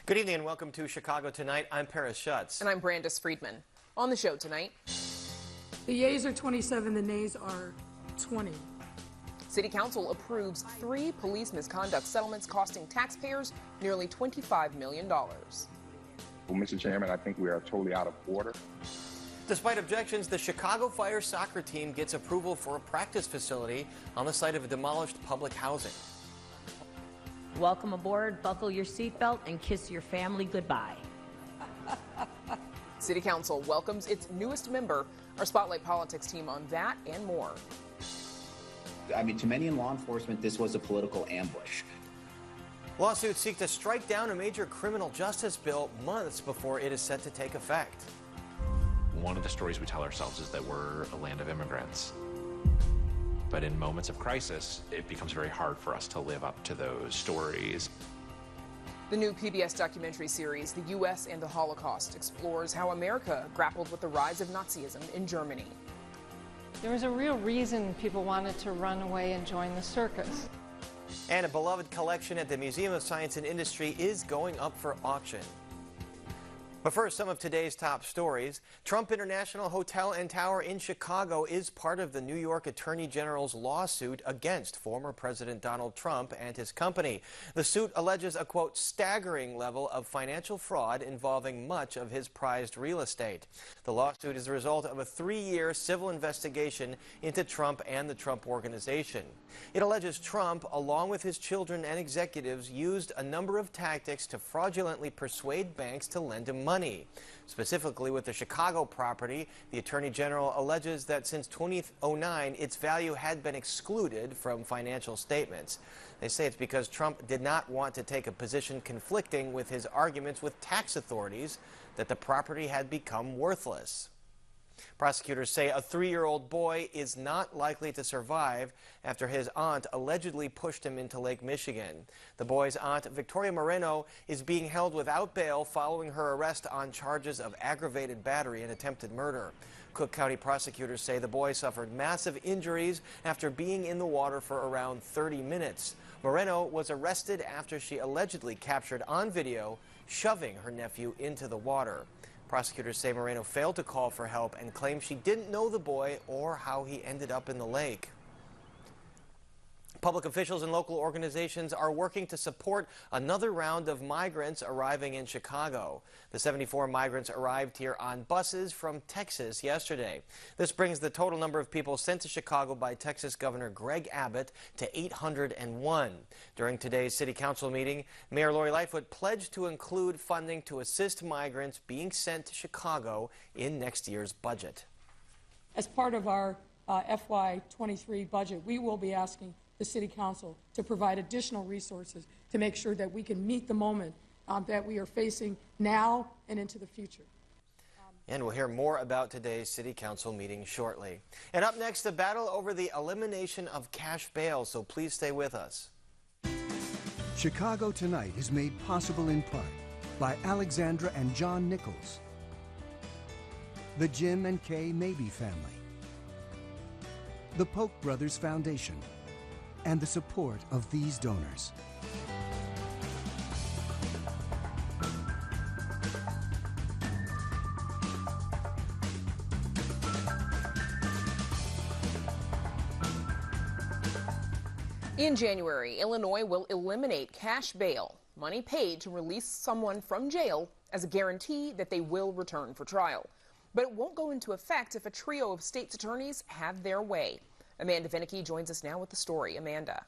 Good evening and welcome to Chicago Tonight. I'm Paris Schutz. And I'm Brandis Friedman. On the show tonight, the yeas are 27, the nays are 20. City Council approves 3 police misconduct settlements costing taxpayers nearly $25 million. Well, Mr. Chairman, I think we are totally out of order. Despite objections, the Chicago Fire soccer team gets approval for a practice facility on the site of a demolished public housing. Welcome aboard, buckle your seatbelt, and kiss your family goodbye. City Council welcomes its newest member. Our Spotlight Politics team on that and more. I mean, to many in law enforcement, this was a political ambush. Lawsuits seek to strike down a major criminal justice bill months before it is set to take effect. One of the stories we tell ourselves is that we're a land of immigrants. But in moments of crisis, it becomes very hard for us to live up to those stories. The new PBS documentary series, The U.S. and the Holocaust, explores how America grappled with the rise of Nazism in Germany. There was a real reason people wanted to run away and join the circus. And a beloved collection at the Museum of Science and Industry is going up for auction. But first, some of today's top stories. Trump International Hotel and Tower in Chicago is part of the New York Attorney General's lawsuit against former President Donald Trump and his company. The suit alleges a, quote, staggering level of financial fraud involving much of his prized real estate. The lawsuit is the result of a 3-year civil investigation into Trump and the Trump Organization. It alleges Trump, along with his children and executives, used a number of tactics to fraudulently persuade banks to lend him money. Specifically with the Chicago property, the Attorney General alleges that since 2009, its value had been excluded from financial statements. They say it's because Trump did not want to take a position conflicting with his arguments with tax authorities that the property had become worthless. Prosecutors say a 3-year-old boy is not likely to survive after his aunt allegedly pushed him into Lake Michigan. The boy's aunt, Victoria Moreno, is being held without bail following her arrest on charges of aggravated battery and attempted murder. Cook County prosecutors say the boy suffered massive injuries after being in the water for around 30 minutes. Moreno was arrested after she allegedly captured on video shoving her nephew into the water. Prosecutors say Moreno failed to call for help and claim she didn't know the boy or how he ended up in the lake. Public officials and local organizations are working to support another round of migrants arriving in Chicago. The 74 migrants arrived here on buses from Texas yesterday. This brings the total number of people sent to Chicago by Texas Governor Greg Abbott to 801. During today's City Council meeting, Mayor Lori Lightfoot pledged to include funding to assist migrants being sent to Chicago in next year's budget. As part of our FY23 budget, we will be asking the City Council to provide additional resources to make sure that we can meet the moment that we are facing now and into the future. And we'll hear more about today's City Council meeting shortly. And up next, the battle over the elimination of cash bail, so please stay with us. Chicago Tonight is made possible in part by Alexandra and John Nichols, the Jim and Kay Mabee family, the Polk Brothers Foundation, and the support of these donors. In January, Illinois will eliminate cash bail, money paid to release someone from jail as a guarantee that they will return for trial. But it won't go into effect if a trio of state's attorneys have their way. Amanda Vinicky joins us now with the story. Amanda.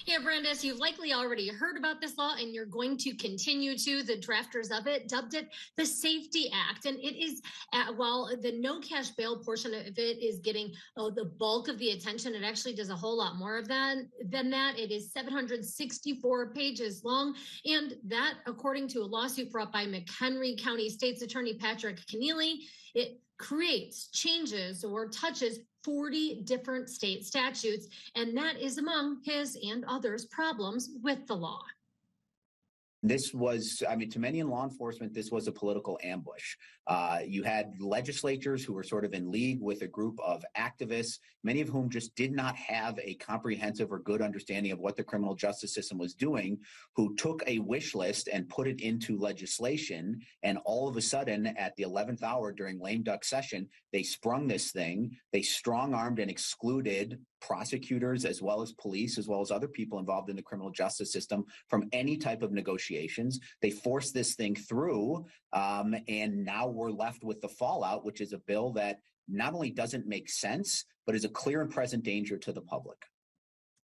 Yeah, Brandis, you've likely already heard about this law, and you're going to continue to. The drafters of it dubbed it the Safety Act, and it is, while the no cash bail portion of it is getting the bulk of the attention, it actually does a whole lot more of that than that. It is 764 pages long, and that, according to a lawsuit brought by McHenry County State's Attorney Patrick Keneally, it creates, changes, or touches 40 different state statutes, and that is among his and others' problems with the law. This was, I mean, to many in law enforcement, this was a political ambush. You had legislators who were sort of in league with a group of activists, many of whom just did not have a comprehensive or good understanding of what the criminal justice system was doing, who took a wish list and put it into legislation. And all of a sudden, at the 11th hour during lame duck session, they sprung this thing. They strong-armed and excluded prosecutors as well as police, as well as other people involved in the criminal justice system from any type of negotiations. They forced this thing through, and now we're left with the fallout, which is a bill that not only doesn't make sense, but is a clear and present danger to the public.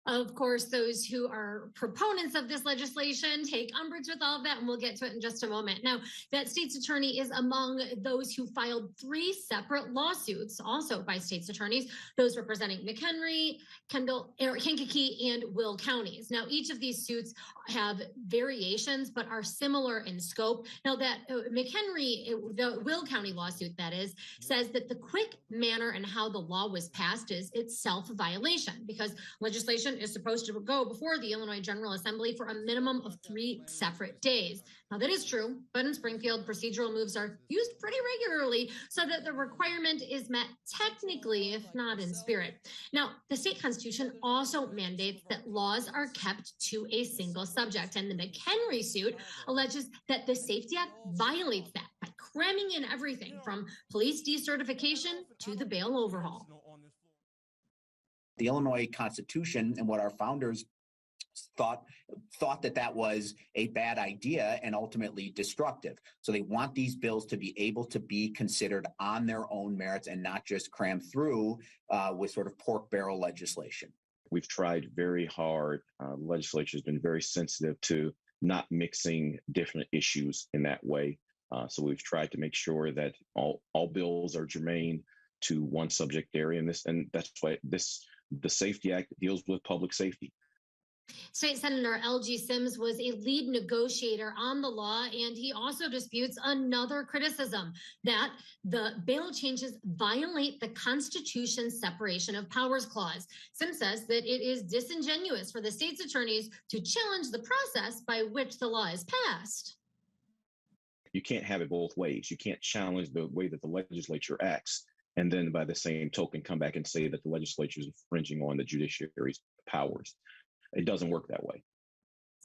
Of course, those who are proponents of this legislation take umbrage with all of that, and we'll get to it in just a moment. Now, that state's attorney is among those who filed 3 separate lawsuits, also by state's attorneys, those representing McHenry, Kendall, Kankakee, and Will counties. Now, each of these suits have variations, but are similar in scope. Now, that McHenry, the Will County lawsuit, that is, says that the quick manner and how the law was passed is itself a violation, because legislation is supposed to go before the Illinois General Assembly for a minimum of 3 separate days. Now, that is true, but in Springfield, procedural moves are used pretty regularly so that the requirement is met technically, if not in spirit. Now, the state constitution also mandates that laws are kept to a single subject, and the McHenry suit alleges that the Safety Act violates that by cramming in everything from police decertification to the bail overhaul. The Illinois Constitution and what our founders thought that was a bad idea and ultimately destructive. So they want these bills to be able to be considered on their own merits and not just crammed through with sort of pork barrel legislation. We've tried very hard. The legislature has been very sensitive to not mixing different issues in that way. So we've tried to make sure that all bills are germane to one subject area, and that's why the Safety Act deals with public safety. State Senator L.G. Sims was a lead negotiator on the law, and he also disputes another criticism that the bail changes violate the Constitution's separation of powers clause. Sims says that it is disingenuous for the state's attorneys to challenge the process by which the law is passed. You can't have it both ways. You can't challenge the way that the legislature acts and then by the same token come back and say that the legislature is infringing on the judiciary's powers. It doesn't work that way.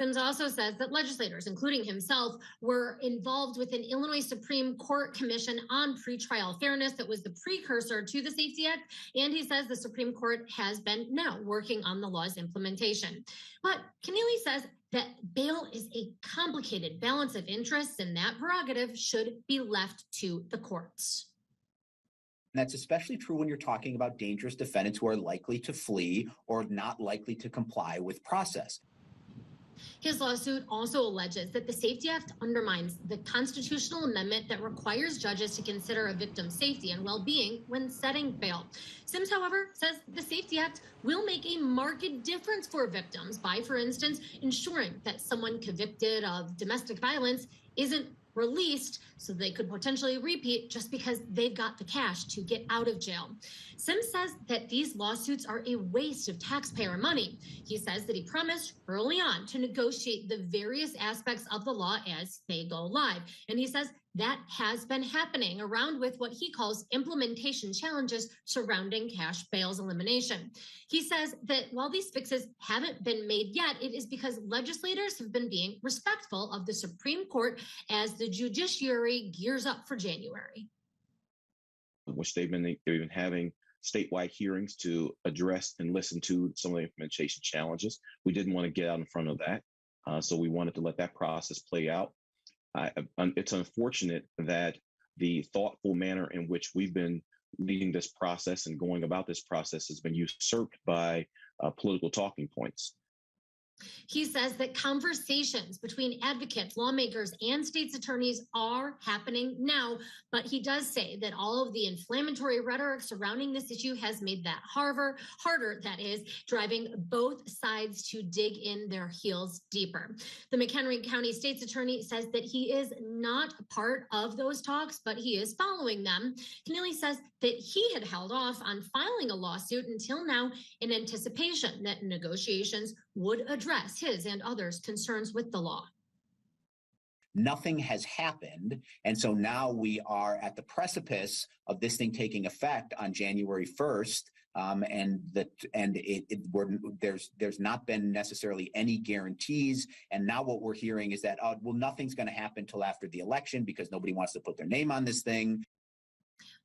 Sims also says that legislators, including himself, were involved with an Illinois Supreme Court commission on pretrial fairness that was the precursor to the Safety Act. And he says the Supreme Court has been now working on the law's implementation. But Keneally says that bail is a complicated balance of interests, and that prerogative should be left to the courts. And that's especially true when you're talking about dangerous defendants who are likely to flee or not likely to comply with process. His lawsuit also alleges that the Safety Act undermines the constitutional amendment that requires judges to consider a victim's safety and well-being when setting bail. Sims, however, says the Safety Act will make a marked difference for victims by, for instance, ensuring that someone convicted of domestic violence isn't released so they could potentially repeat just because they've got the cash to get out of jail. Sims says that these lawsuits are a waste of taxpayer money. He says that he promised early on to negotiate the various aspects of the law as they go live. And he says that has been happening around with what he calls implementation challenges surrounding cash bail's elimination. He says that while these fixes haven't been made yet, it is because legislators have been being respectful of the Supreme Court as the judiciary gears up for January. Which they've been having statewide hearings to address and listen to some of the implementation challenges. We didn't want to get out in front of that, so we wanted to let that process play out. It's unfortunate that the thoughtful manner in which we've been leading this process and going about this process has been usurped by political talking points. He says that conversations between advocates, lawmakers, and states' attorneys are happening now, but he does say that all of the inflammatory rhetoric surrounding this issue has made that harder, that is, driving both sides to dig in their heels deeper. The McHenry County State's Attorney says that he is not part of those talks, but he is following them. Keneally says that he had held off on filing a lawsuit until now in anticipation that negotiations would address his and others' concerns with the law. Nothing has happened. And so now we are at the precipice of this thing taking effect on January 1st. There's not been necessarily any guarantees. And now what we're hearing is that, well, nothing's going to happen till after the election because nobody wants to put their name on this thing.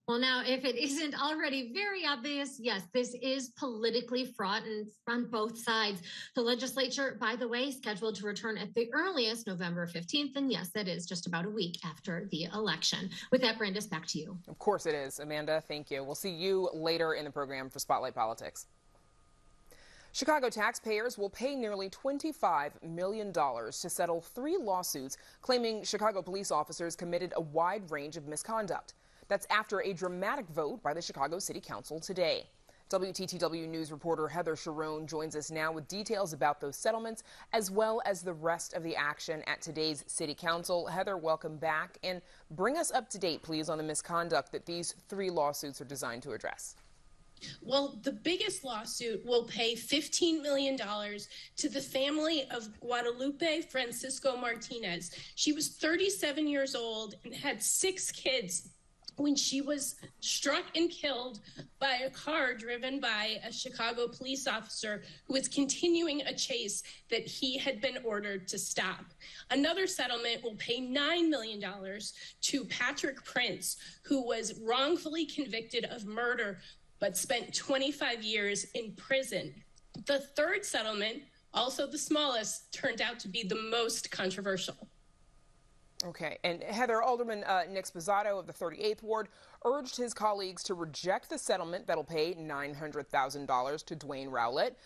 Well, now, if it isn't already very obvious, yes, this is politically fraught and on both sides. The legislature, by the way, scheduled to return at the earliest November 15th. And yes, that is just about a week after the election. With that, Brandis, back to you. Of course it is. Amanda, thank you. We'll see you later in the program for Spotlight Politics. Chicago taxpayers will pay nearly $25 million to settle 3 lawsuits claiming Chicago police officers committed a wide range of misconduct. That's after a dramatic vote by the Chicago City Council today. WTTW News reporter Heather Sharon joins us now with details about those settlements, as well as the rest of the action at today's City Council. Heather, welcome back, and bring us up to date, please, on the misconduct that these 3 lawsuits are designed to address. Well, the biggest lawsuit will pay $15 million to the family of Guadalupe Francisco Martinez. She was 37 years old and had 6 kids when she was struck and killed by a car driven by a Chicago police officer who was continuing a chase that he had been ordered to stop. Another settlement will pay $9 million to Patrick Prince, who was wrongfully convicted of murder but spent 25 years in prison. The third settlement, also the smallest, turned out to be the most controversial. Okay, and Heather, Alderman Nick Sposato of the 38th Ward urged his colleagues to reject the settlement that'll pay $900,000 to Dwayne Rowlett,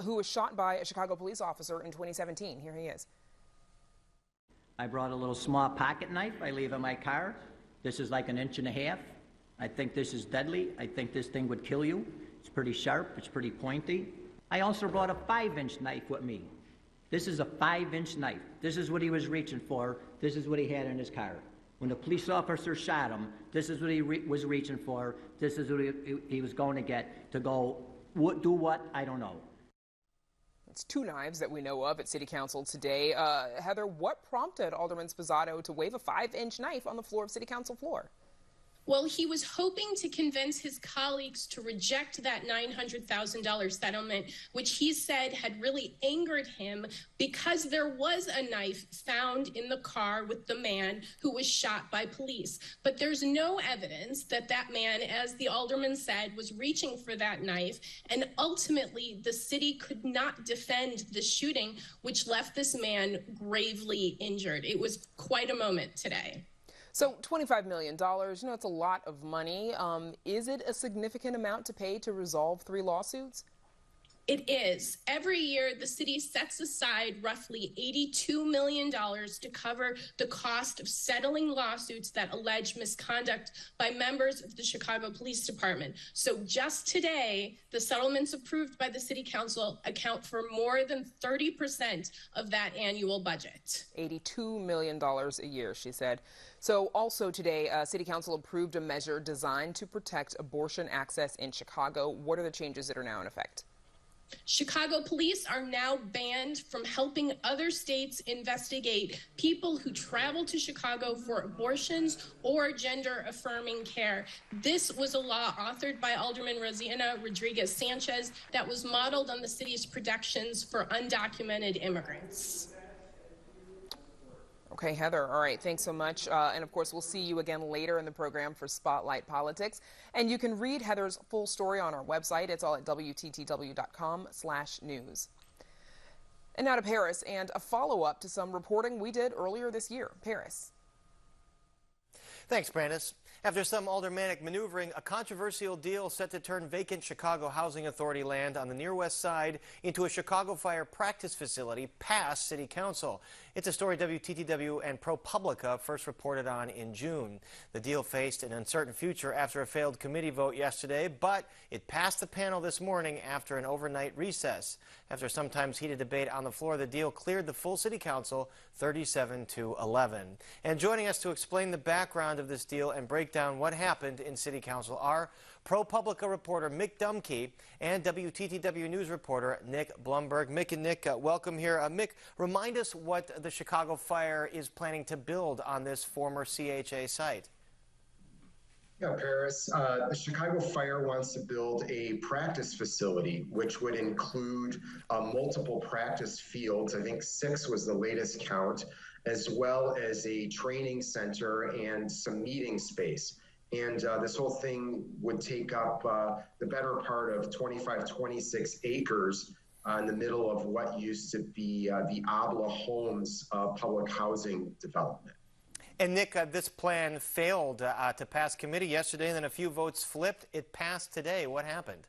who was shot by a Chicago police officer in 2017. Here he is. I brought a little small pocket knife I leave in my car. This is like 1.5 inches. I think this is deadly. I think this thing would kill you. It's pretty sharp. It's pretty pointy. I also brought a 5-inch knife with me. This is a 5-inch knife. This is what he was reaching for. This is what he had in his car. When the police officer shot him, this is what he was reaching for. This is what he was going to get to go do what? I don't know. It's 2 knives that we know of at City Council today. Heather, what prompted Alderman Sposato to wave a 5-inch knife on the floor of City Council floor? Well, he was hoping to convince his colleagues to reject that $900,000 settlement, which he said had really angered him because there was a knife found in the car with the man who was shot by police. But there's no evidence that that man, as the alderman said, was reaching for that knife. And ultimately, the city could not defend the shooting, which left this man gravely injured. It was quite a moment today. So $25 million, it's a lot of money. Is it a significant amount to pay to resolve 3 lawsuits? It is. Every year, the city sets aside roughly $82 million to cover the cost of settling lawsuits that allege misconduct by members of the Chicago Police Department. So just today, the settlements approved by the City Council account for more than 30% of that annual budget. $82 million a year, she said. So also today, City Council approved a measure designed to protect abortion access in Chicago. What are the changes that are now in effect? Chicago police are now banned from helping other states investigate people who travel to Chicago for abortions or gender-affirming care. This was a law authored by Alderman Rosina Rodriguez Sanchez that was modeled on the city's protections for undocumented immigrants. Okay, Heather, all right, thanks so much. And of course, we'll see you again later in the program for Spotlight Politics. And you can read Heather's full story on our website. It's all at WTTW.com/news. And now to Paris and a follow-up to some reporting we did earlier this year. Paris. Thanks, Brandis. After some aldermanic maneuvering, a controversial deal set to turn vacant Chicago Housing Authority land on the Near West Side into a Chicago Fire practice facility passed City Council. It's a story WTTW and ProPublica first reported on in June. The deal faced an uncertain future after a failed committee vote yesterday, but it passed the panel this morning after an overnight recess. After sometimes heated debate on the floor, the deal cleared the full City Council 37-11. And joining us to explain the background of this deal and break down what happened in City Council are ProPublica reporter Mick Dumke and WTTW News reporter Nick Blumberg. Mick and Nick, welcome here. Mick, remind us what the Chicago Fire is planning to build on this former CHA site. Yeah, Paris, the Chicago Fire wants to build a practice facility, which would include multiple practice fields. I think 6 was the latest count, as well as a training center and some meeting space. And this whole thing would take up the better part of 26 acres in the middle of what used to be the Abla Homes public housing development. And Nick, this plan failed to pass committee yesterday, and then a few votes flipped. It passed today. What happened?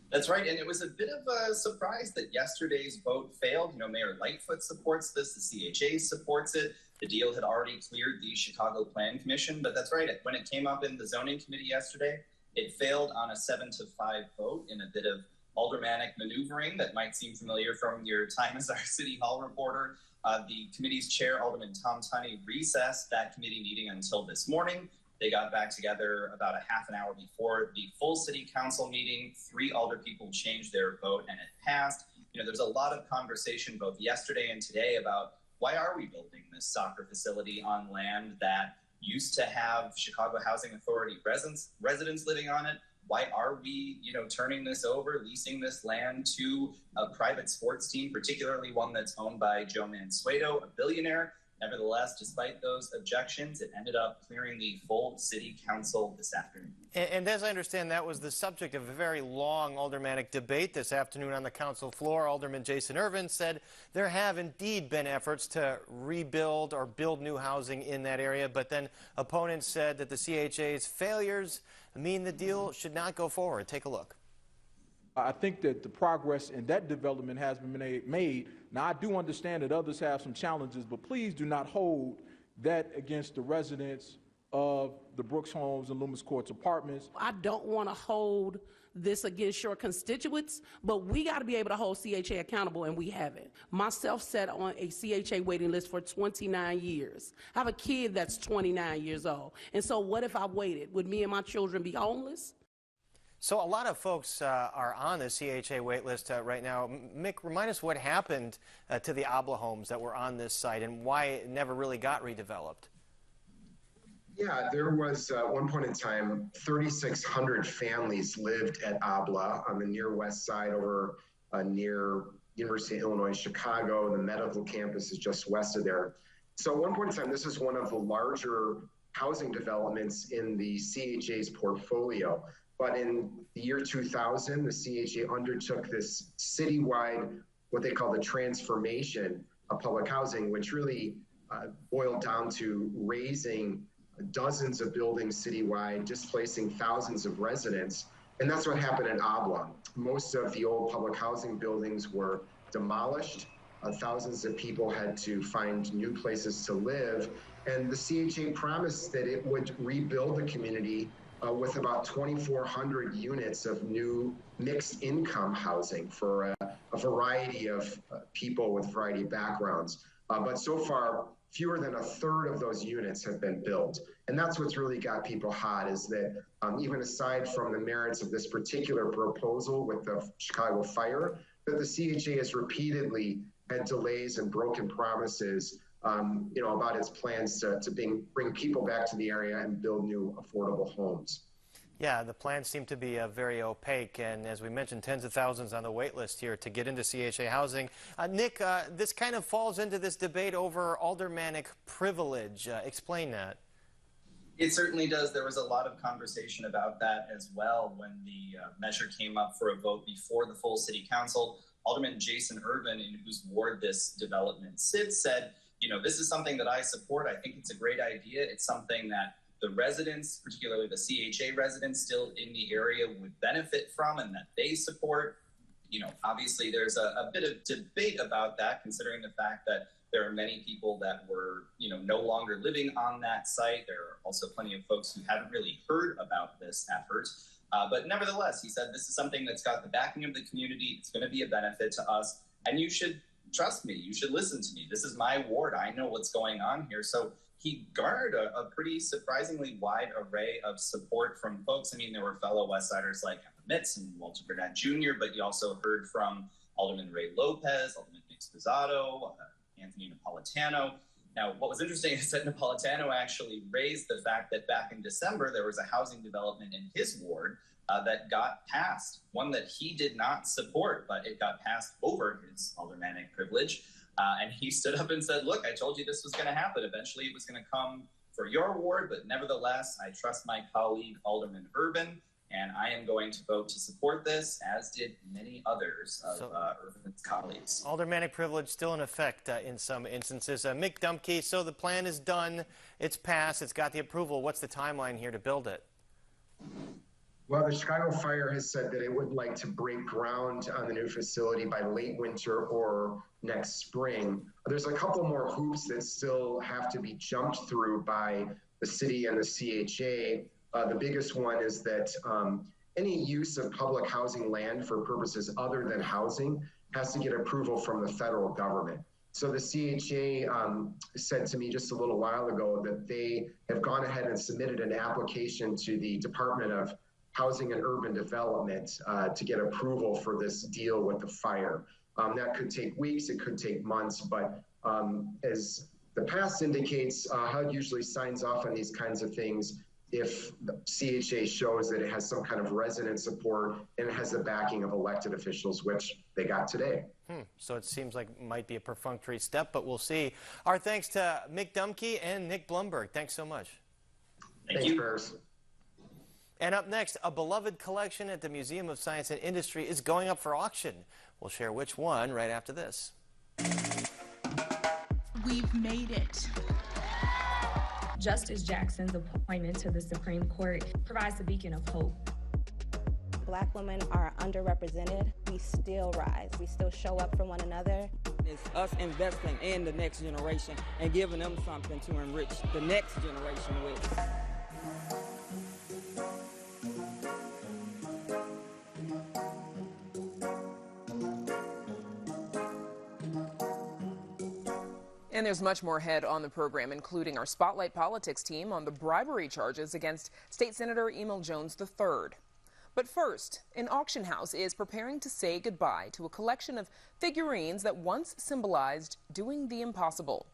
That's right, and it was a bit of a surprise that yesterday's vote failed. You know, Mayor Lightfoot supports this, the CHA supports it. The deal had already cleared the Chicago Plan Commission, but that's right. When it came up in the zoning committee yesterday, it failed on a 7-5 vote in a bit of aldermanic maneuvering that might seem familiar from your time as our City Hall reporter. The committee's chair, Alderman Tom Tunney, recessed that committee meeting until this morning. They got back together about a half an hour before the full city council meeting. 3 alder people changed their vote and it passed. You know, there's a lot of conversation both yesterday and today about why are we building this soccer facility on land that used to have Chicago Housing Authority residents living on it? Why are we, turning this over, leasing this land to a private sports team, particularly one that's owned by Joe Mansueto, a billionaire? Nevertheless, despite those objections, it ended up clearing the full city council this afternoon. And as I understand, that was the subject of a very long aldermanic debate this afternoon on the council floor. Alderman Jason Irvin said there have indeed been efforts to rebuild or build new housing in that area, but then opponents said that the CHA's failures mean the deal should not go forward. Take a look. I think that the progress in that development has been made. Now, I do understand that others have some challenges, but please do not hold that against the residents of the Brooks Homes and Loomis Courts apartments. I don't want to hold this against your constituents, but we got to be able to hold CHA accountable, and we haven't. Myself sat on a CHA waiting list for 29 years. I have a kid that's 29 years old. And so what if I waited? Would me and my children be homeless? So a lot of folks are on the CHA wait list right now. Mick, remind us what happened to the Abla homes that were on this site and why it never really got redeveloped. Yeah, there was at one point in time, 3,600 families lived at Abla on the near west side over near University of Illinois, Chicago. The medical campus is just west of there. So at one point in time, this is one of the larger housing developments in the CHA's portfolio. But in the year 2000, the CHA undertook this citywide, what they call the transformation of public housing, which really boiled down to raising dozens of buildings citywide, displacing thousands of residents. And that's what happened in Abla. Most of the old public housing buildings were demolished. Thousands of people had to find new places to live. And the CHA promised that it would rebuild the community with about 2,400 units of new mixed income housing for a variety of people with a variety of backgrounds. But so far, fewer than a third of those units have been built. And that's what's really got people hot, is that even aside from the merits of this particular proposal with the Chicago Fire, that the CHA has repeatedly had delays and broken promises about its plans to bring people back to the area and build new affordable homes. Yeah, the plans seem to be very opaque, and as we mentioned, tens of thousands on the wait list here to get into CHA housing. Nick, this kind of falls into this debate over aldermanic privilege. Explain that. It certainly does. There was a lot of conversation about that as well when the measure came up for a vote before the full city council. Alderman Jason Irvin, in whose ward this development sits, said, this is something that I support. I think it's a great idea. It's something that the residents, particularly the CHA residents still in the area, would benefit from and that they support. Obviously there's a bit of debate about that, considering the fact that there are many people that were, no longer living on that site. There are also plenty of folks who haven't really heard about this effort. But nevertheless, he said, this is something that's got the backing of the community. It's going to be a benefit to us. And you should trust me. You should listen to me. This is my ward. I know what's going on here. So he garnered a pretty surprisingly wide array of support from folks. I mean, there were fellow West Siders like Mitz and Walter Burnett Jr., but you also heard from Alderman Ray Lopez, Alderman Nick Sposato, Anthony Napolitano. Now, what was interesting is that Napolitano actually raised the fact that back in December, there was a housing development in his ward that got passed, one that he did not support, but it got passed over his aldermanic privilege. And he stood up and said, look, I told you this was going to happen. Eventually, it was going to come for your ward, but nevertheless, I trust my colleague, Alderman Urban, and I am going to vote to support this, as did many others of Urban's colleagues. Aldermanic privilege still in effect in some instances. Mick Dumke, so the plan is done, it's passed, it's got the approval. What's the timeline here to build it? Well, the Chicago Fire has said that it would like to break ground on the new facility by late winter or next spring. There's a couple more hoops that still have to be jumped through by the city and the CHA. The biggest one is that any use of public housing land for purposes other than housing has to get approval from the federal government. So the CHA said to me just a little while ago that they have gone ahead and submitted an application to the Department of Housing and Urban Development to get approval for this deal with the fire. That could take weeks, it could take months, but as the past indicates, HUD usually signs off on these kinds of things if the CHA shows that it has some kind of resident support and it has the backing of elected officials, which they got today. So it seems like it might be a perfunctory step, but we'll see. Our thanks to Mick Dumke and Nick Blumberg. Thanks so much. Thank you. Bears. And up next, a beloved collection at the Museum of Science and Industry is going up for auction. We'll share which one right after this. We've made it. Justice Jackson's appointment to the Supreme Court provides a beacon of hope. Black women are underrepresented. We still rise. We still show up for one another. It's us investing in the next generation and giving them something to enrich the next generation with. And there's much more ahead on the program, including our Spotlight Politics team on the bribery charges against State Senator Emil Jones III. But first, an auction house is preparing to say goodbye to a collection of figurines that once symbolized doing the impossible.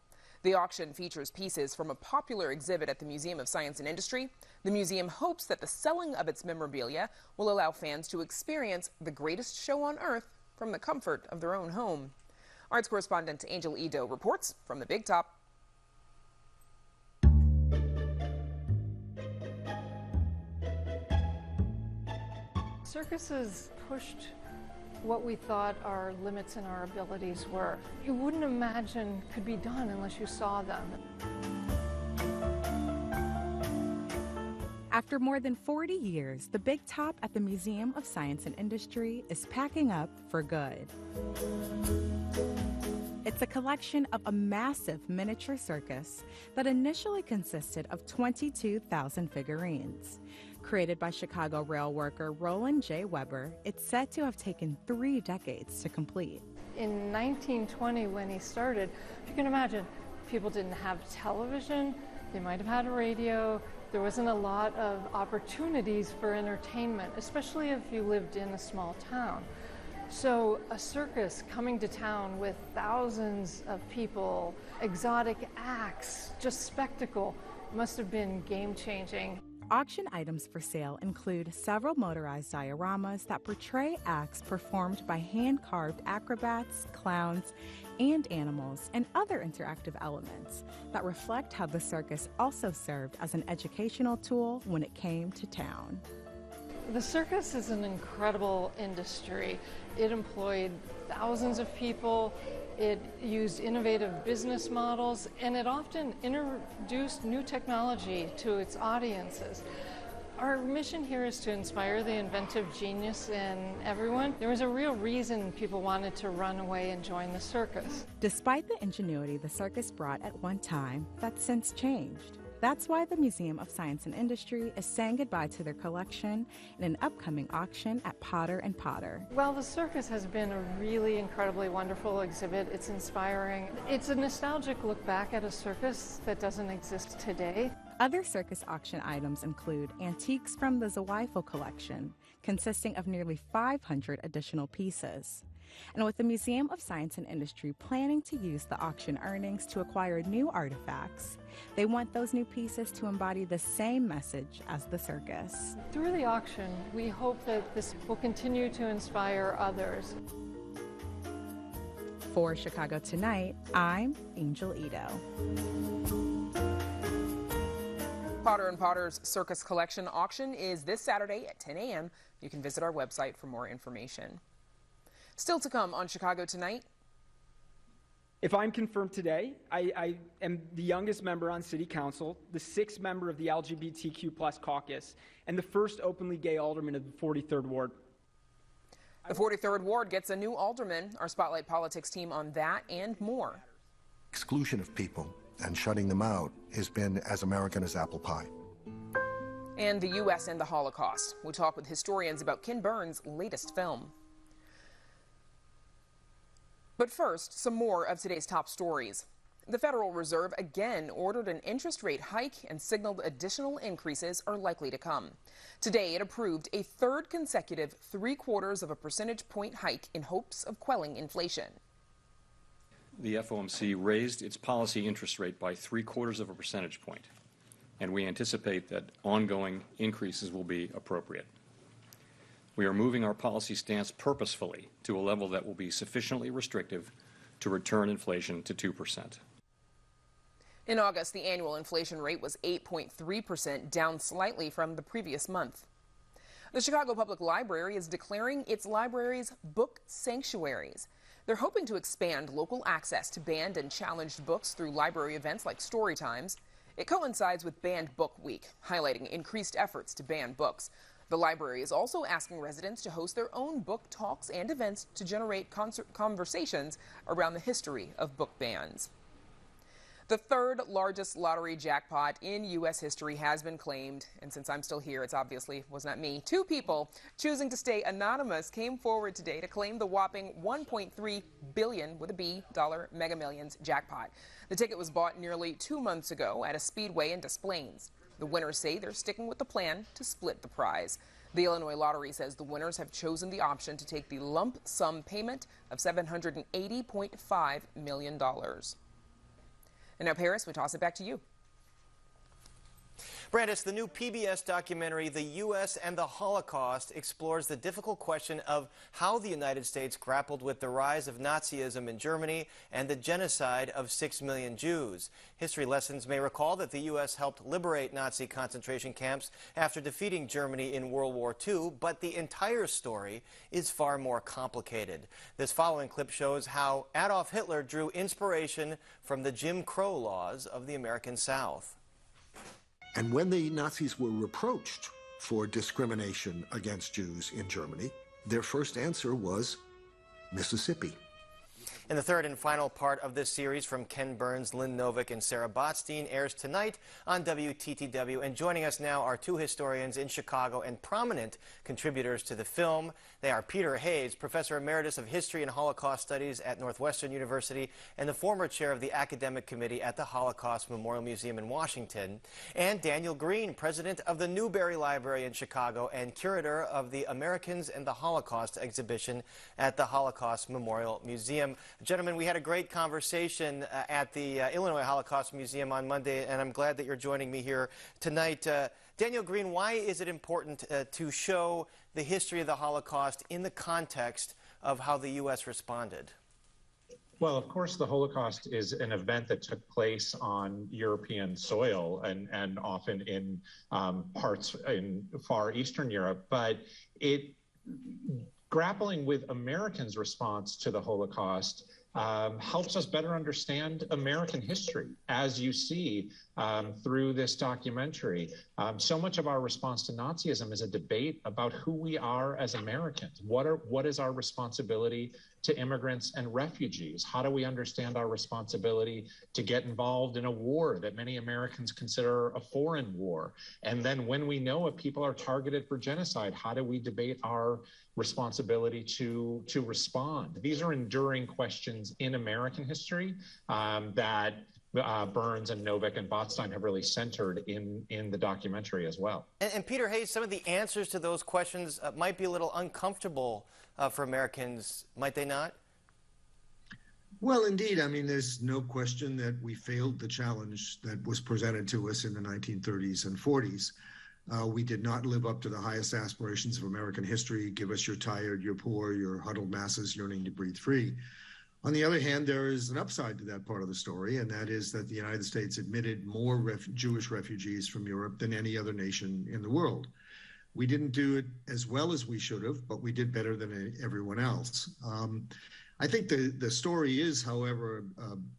The auction features pieces from a popular exhibit at the Museum of Science and Industry. The museum hopes that the selling of its memorabilia will allow fans to experience the greatest show on earth from the comfort of their own home. Arts correspondent Angel Edo reports from the Big Top. Circuses pushed what we thought our limits and our abilities were. You wouldn't imagine could be done unless you saw them. After more than 40 years, the Big Top at the Museum of Science and Industry is packing up for good. It's a collection of a massive miniature circus that initially consisted of 22,000 figurines. Created by Chicago rail worker Roland J. Weber, it's said to have taken 3 decades to complete. In 1920, when he started, you can imagine, people didn't have television, they might have had a radio. There wasn't a lot of opportunities for entertainment, especially if you lived in a small town. So a circus coming to town with thousands of people, exotic acts, just spectacle, must have been game-changing. Auction items for sale include several motorized dioramas that portray acts performed by hand-carved acrobats, clowns, and animals, and other interactive elements that reflect how the circus also served as an educational tool when it came to town. The circus is an incredible industry. It employed thousands of people, it used innovative business models, and it often introduced new technology to its audiences. Our mission here is to inspire the inventive genius in everyone. There was a real reason people wanted to run away and join the circus. Despite the ingenuity the circus brought at one time, that's since changed. That's why the Museum of Science and Industry is saying goodbye to their collection in an upcoming auction at Potter & Potter. Well, the circus has been a really incredibly wonderful exhibit. It's inspiring. It's a nostalgic look back at a circus that doesn't exist today. Other circus auction items include antiques from the Zweifel collection, consisting of nearly 500 additional pieces. And with the Museum of Science and Industry planning to use the auction earnings to acquire new artifacts, they want those new pieces to embody the same message as the circus. Through the auction, we hope that this will continue to inspire others. For Chicago Tonight, I'm Angel Ito. Potter & Potter's Circus Collection auction is this Saturday at 10 a.m. You can visit our website for more information. Still to come on Chicago Tonight. If I'm confirmed today, I am the youngest member on City Council, the 6th member of the LGBTQ+ caucus, and the first openly gay alderman of the 43rd Ward. The 43rd Ward gets a new alderman. Our Spotlight Politics team on that and more. Exclusion of people and shutting them out has been as American as apple pie. And the U.S. and the Holocaust. We talk with historians about Ken Burns' latest film. But first, some more of today's top stories. The Federal Reserve again ordered an interest rate hike and signaled additional increases are likely to come. Today, it approved a third consecutive 0.75 percentage point hike in hopes of quelling inflation. The FOMC raised its policy interest rate by 0.75 percentage point, and we anticipate that ongoing increases will be appropriate. We are moving our policy stance purposefully to a level that will be sufficiently restrictive to return inflation to 2%. In August, the annual inflation rate was 8.3%, down slightly from the previous month. The Chicago Public Library is declaring its libraries book sanctuaries. They're hoping to expand local access to banned and challenged books through library events like story times. It coincides with Banned Book Week, highlighting increased efforts to ban books. The library is also asking residents to host their own book talks and events to generate conversations around the history of book bans. The third largest lottery jackpot in U.S. history has been claimed, and since I'm still here, it's obviously was not me. Two people choosing to stay anonymous came forward today to claim the whopping $1.3 billion with a B dollar Mega Millions jackpot. The ticket was bought nearly 2 months ago at a speedway in Des Plaines. The winners say they're sticking with the plan to split the prize. The Illinois Lottery says the winners have chosen the option to take the lump sum payment of $780.5 million. And now, Paris, we toss it back to you. Brandis, the new PBS documentary, The U.S. and the Holocaust, explores the difficult question of how the United States grappled with the rise of Nazism in Germany and the genocide of 6 million Jews. History lessons may recall that the U.S. helped liberate Nazi concentration camps after defeating Germany in World War II, but the entire story is far more complicated. This following clip shows how Adolf Hitler drew inspiration from the Jim Crow laws of the American South. And when the Nazis were reproached for discrimination against Jews in Germany, their first answer was Mississippi. And the third and final part of this series from Ken Burns, Lynn Novick, and Sarah Botstein airs tonight on WTTW. And joining us now are two historians in Chicago and prominent contributors to the film. They are Peter Hayes, Professor Emeritus of History and Holocaust Studies at Northwestern University and the former chair of the Academic Committee at the Holocaust Memorial Museum in Washington, and Daniel Green, President of the Newberry Library in Chicago and curator of the Americans and the Holocaust exhibition at the Holocaust Memorial Museum. Gentlemen, we had a great conversation at the Illinois Holocaust Museum on Monday, and I'm glad that you're joining me here tonight. Daniel Green, why is it important to show the history of the Holocaust in the context of how the U.S. responded? Well, of course, the Holocaust is an event that took place on European soil and often in parts in far Eastern Europe, but grappling with Americans' response to the Holocaust helps us better understand American history, as you see through this documentary. So much of our response to Nazism is a debate about who we are as Americans. What is our responsibility to immigrants and refugees? How do we understand our responsibility to get involved in a war that many Americans consider a foreign war? And then when we know if people are targeted for genocide, how do we debate our responsibility to respond? These are enduring questions in American history that Burns and Novick and Botstein have really centered in the documentary as well. And Peter Hayes, some of the answers to those questions might be a little uncomfortable for Americans, might they not? Well, indeed. I mean, there's no question that we failed the challenge that was presented to us in the 1930s and 40s. We did not live up to the highest aspirations of American history. Give us your tired, your poor, your huddled masses yearning to breathe free. On the other hand, there is an upside to that part of the story, and that is that the United States admitted more Jewish refugees from Europe than any other nation in the world. We didn't do it as well as we should have, but we did better than everyone else. I think the story is, however,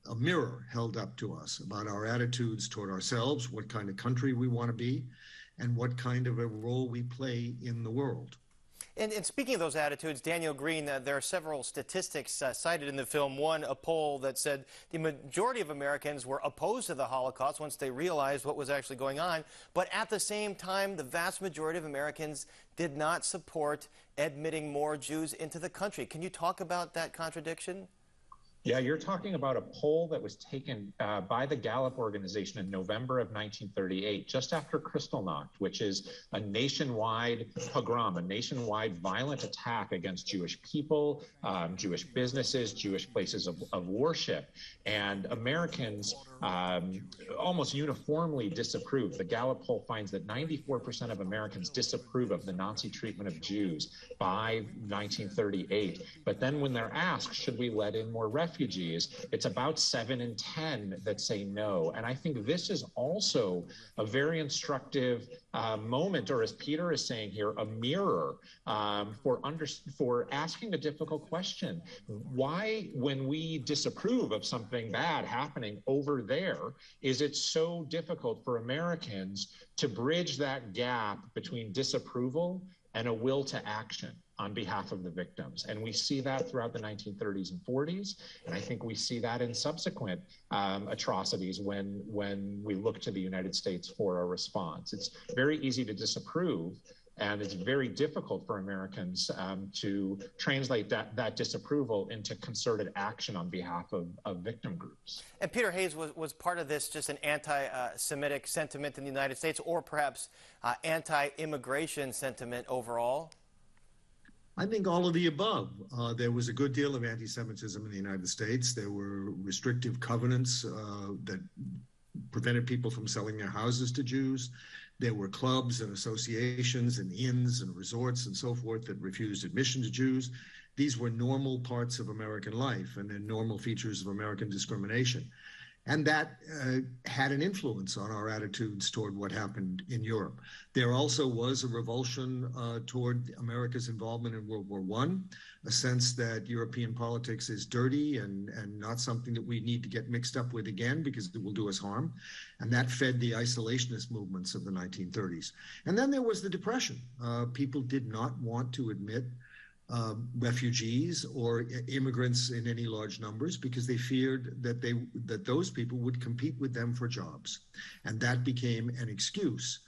a mirror held up to us about our attitudes toward ourselves, what kind of country we want to be, and what kind of a role we play in the world. And speaking of those attitudes, Daniel Green, there are several statistics cited in the film. One, a poll that said the majority of Americans were opposed to the Holocaust once they realized what was actually going on. But at the same time, the vast majority of Americans did not support admitting more Jews into the country. Can you talk about that contradiction? Yeah, you're talking about a poll that was taken by the Gallup organization in November of 1938, just after Kristallnacht, which is a nationwide pogrom, a nationwide violent attack against Jewish people, Jewish businesses, Jewish places of worship. And Americans almost uniformly disapprove. The Gallup poll finds that 94% of Americans disapprove of the Nazi treatment of Jews by 1938. But then when they're asked, should we let in more refugees, it's about 7 in 10 that say no. And I think this is also a very instructive moment, or as Peter is saying here, a mirror for asking a difficult question. Why, when we disapprove of something bad happening over there, is it so difficult for Americans to bridge that gap between disapproval and a will to action on behalf of the victims? And we see that throughout the 1930s and 40s, and I think we see that in subsequent atrocities when we look to the United States for a response. It's very easy to disapprove, and it's very difficult for Americans to translate that disapproval into concerted action on behalf of victim groups. And Peter Hayes, was part of this just an anti-Semitic sentiment in the United States, or perhaps anti-immigration sentiment overall? I think all of the above. There was a good deal of anti-Semitism in the United States. There were restrictive covenants that prevented people from selling their houses to Jews. There were clubs and associations and inns and resorts and so forth that refused admission to Jews. These were normal parts of American life, and they're normal features of American discrimination. And that had an influence on our attitudes toward what happened in Europe. There also was a revulsion toward America's involvement in World War I, a sense that European politics is dirty and not something that we need to get mixed up with again because it will do us harm. And that fed the isolationist movements of the 1930s. And then there was the Depression. People did not want to admit refugees or immigrants in any large numbers because they feared that those people would compete with them for jobs, and that became an excuse.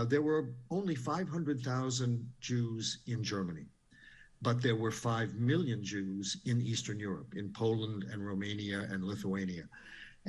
There were only 500,000 Jews in Germany, but there were 5 million Jews in Eastern Europe, in Poland and Romania and Lithuania.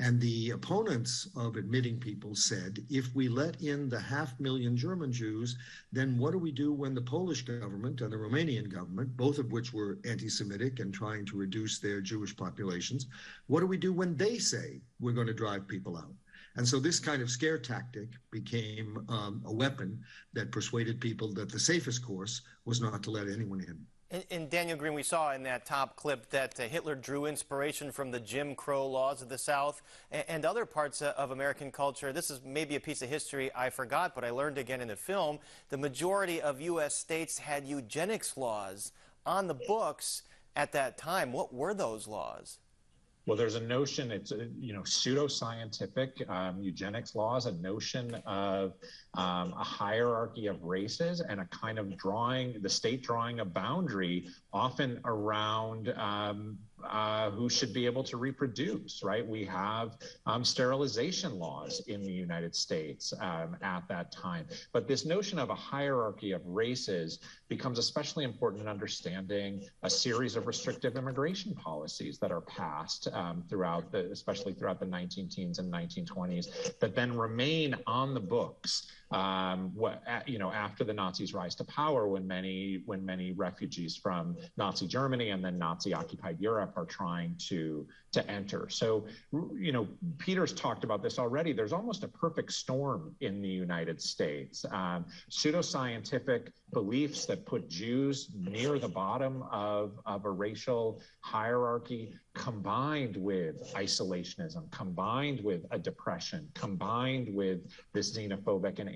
And the opponents of admitting people said, if we let in the 500,000 German Jews, then what do we do when the Polish government and the Romanian government, both of which were anti-Semitic and trying to reduce their Jewish populations, what do we do when they say we're going to drive people out? And so this kind of scare tactic became a weapon that persuaded people that the safest course was not to let anyone in. And Daniel Green, we saw in that top clip that Hitler drew inspiration from the Jim Crow laws of the South and other parts of American culture. This is maybe a piece of history I forgot, but I learned again in the film. The majority of U.S. states had eugenics laws on the books at that time. What were those laws? Well, there's a notion, it's pseudoscientific eugenics laws, a notion of a hierarchy of races and a kind of the state drawing a boundary often around who should be able to reproduce, right? We have sterilization laws in the United States at that time. But this notion of a hierarchy of races becomes especially important in understanding a series of restrictive immigration policies that are passed especially throughout the 19-teens and 1920s, that then remain on the books after the Nazis' rise to power, when many refugees from Nazi Germany and then Nazi-occupied Europe are trying to enter. So, Peter's talked about this already. There's almost a perfect storm in the United States. Pseudoscientific beliefs that put Jews near the bottom of a racial hierarchy, combined with isolationism, combined with a depression, combined with this xenophobic and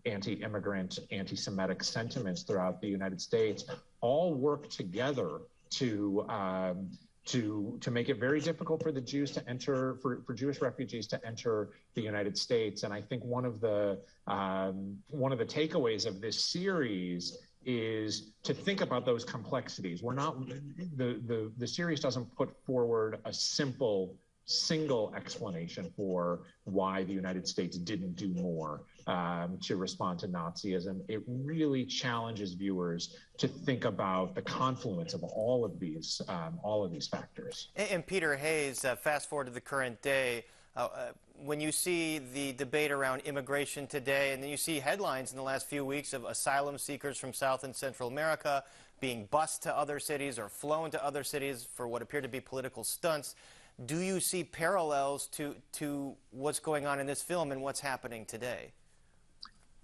anti-immigrant, anti-Semitic sentiments throughout the United States, all work together to make it very difficult for the Jews to enter, for Jewish refugees to enter the United States. And I think one of the takeaways of this series is to think about those complexities. We're not, the series doesn't put forward a single explanation for why the United States didn't do more to respond to Nazism. It really challenges viewers to think about the confluence of all of these factors. And Peter Hayes, fast forward to the current day, when you see the debate around immigration today, and then you see headlines in the last few weeks of asylum seekers from South and Central America being bused to other cities or flown to other cities for what appear to be political stunts, do you see parallels to what's going on in this film and what's happening today?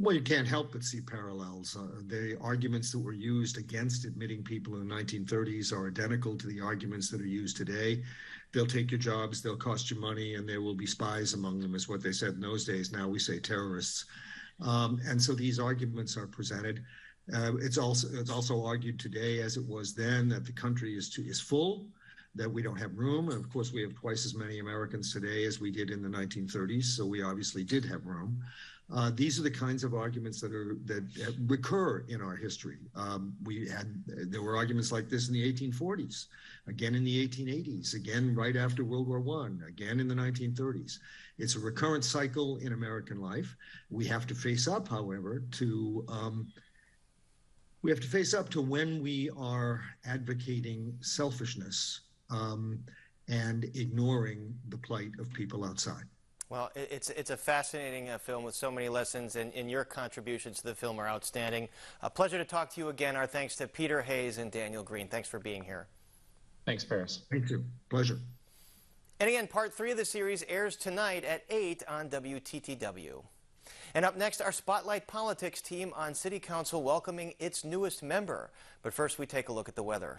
Well, you can't help but see parallels. The arguments that were used against admitting people in the 1930s are identical to the arguments that are used today. They'll take your jobs, they'll cost you money, and there will be spies among them, is what they said in those days. Now we say terrorists. And so these arguments are presented. It's also argued today, as it was then, that the country is full, that we don't have room. And of course, we have twice as many Americans today as we did in the 1930s. So we obviously did have room. These are the kinds of arguments that recur in our history. There were arguments like this in the 1840s, again in the 1880s, again right after World War I, again in the 1930s. It's a recurrent cycle in American life. We have to face up, however, to when we are advocating selfishness and ignoring the plight of people outside. Well, it's a fascinating film with so many lessons, and your contributions to the film are outstanding. A pleasure to talk to you again. Our thanks to Peter Hayes and Daniel Green. Thanks for being here. Thanks, Paris. Thank you. Pleasure. And again, part 3 of the series airs tonight at 8 on WTTW. And up next, our Spotlight Politics team on City Council welcoming its newest member. But first, we take a look at the weather.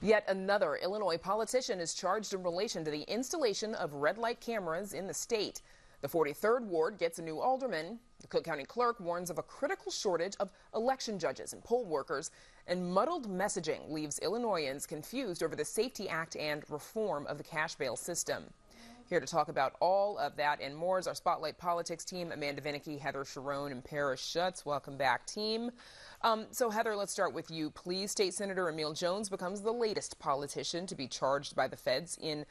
Yet another Illinois politician is charged in relation to the installation of red light cameras in the state. The 43rd Ward gets a new alderman. The Cook County Clerk warns of a critical shortage of election judges and poll workers. And muddled messaging leaves Illinoisans confused over the Safety Act and reform of the cash bail system. Here to talk about all of that and more is our Spotlight Politics team, Amanda Vinicky, Heather Sharon, and Paris Schutz. Welcome back, team. So, Heather, let's start with you. Please, State Senator Emil Jones becomes the latest politician to be charged by the feds in